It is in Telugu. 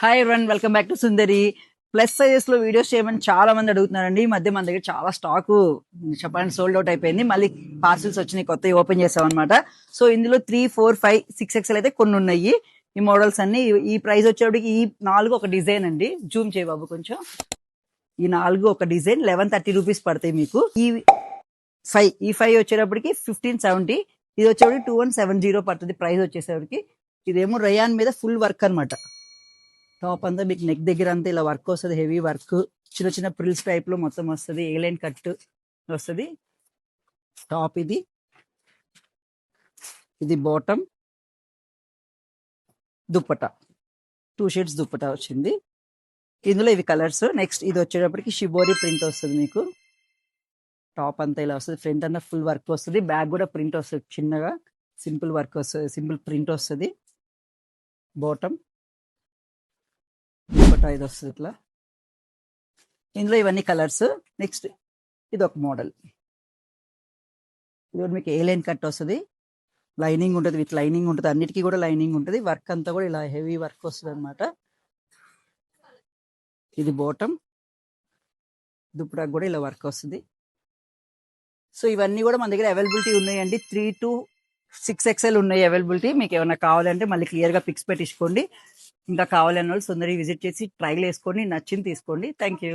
Hi everyone, welcome back to Sundari. Plus sizes లో వీడియోస్ చేయమని చాలా మంది అడుగుతున్నారండి. ఈ మధ్య మన దగ్గర చాలా స్టాక్ చెప్పండి సోల్డ్ అవుట్ అయిపోయింది. మళ్ళీ పార్సిల్స్ వచ్చినాయి, కొత్తవి ఓపెన్ చేసాం అనమాట. సో ఇందులో 3, 4, 5, 6 ఎక్స్ఎల్ అయితే కొన్ని ఉన్నాయి. ఈ మోడల్స్ అన్ని ఈ ప్రైస్ వచ్చేప్పటికి ఈ 4 ఒక డిజైన్ అండి. జూమ్ చేయ బాబు కొంచెం. ఈ 4 ఒక డిజైన్ 1130 రూపీస్ పడతాయి మీకు. ఈ 5 వచ్చేటప్పటికి 1570. ఇది వచ్చేప్పటికి 2170 పడుతుంది ప్రైస్ వచ్చేసరికి. ఇదేమో రయాన్ మీద ఫుల్ వర్క్ అనమాట. టాప్ అంతా మీకు నెక్ దగ్గర అంతా ఇలా వర్క్ వస్తుంది, హెవీ వర్క్, చిన్న చిన్న ప్రిల్స్ టైప్ లో మొత్తం వస్తుంది, ఏ లైన్ కట్ వస్తుంది. టాప్ ఇది బాటమ్, దుప్పట 2 షేడ్స్ దుప్పట వచ్చింది. ఇందులో ఇవి కలర్స్. నెక్స్ట్ ఇది వచ్చేటప్పటికి షిబోరి ప్రింట్ వస్తుంది మీకు. టాప్ అంతా ఇలా వస్తుంది, ఫ్రంట్ అంతా ఫుల్ వర్క్ వస్తుంది, బ్యాక్ కూడా ప్రింట్ వస్తుంది, చిన్నగా సింపుల్ వర్క్ వస్తుంది, సింపుల్ ప్రింట్ వస్తుంది. బాటమ్ దుప్పట ఇది వస్తుంది ఇట్లా. ఇందులో ఇవన్నీ కలర్స్. నెక్స్ట్ ఇది ఒక మోడల్. ఇది మీకు ఏ లైన్ కట్ వస్తుంది, లైనింగ్ ఉంటుంది, విత్ లైనింగ్ ఉంటుంది, అన్నిటికీ కూడా లైనింగ్ ఉంటుంది. వర్క్ అంతా కూడా ఇలా హెవీ వర్క్ వస్తుంది అనమాట. ఇది బాటమ్, దుప్పటాకు కూడా ఇలా వర్క్ వస్తుంది. సో ఇవన్నీ కూడా మన దగ్గర అవైలబిలిటీ ఉన్నాయండి. 3 to 6 XL ఉన్నాయి అవైలబిలిటీ. మీకు ఏమైనా కావాలంటే మళ్ళీ క్లియర్గా పిక్స్ పెట్టించుకోండి. ఇంకా కావాలన్న వాళ్ళు సుందరి విజిట్ చేసి ట్రైల్ వేసుకోండి, నచ్చింది తీసుకోండి. Thank you.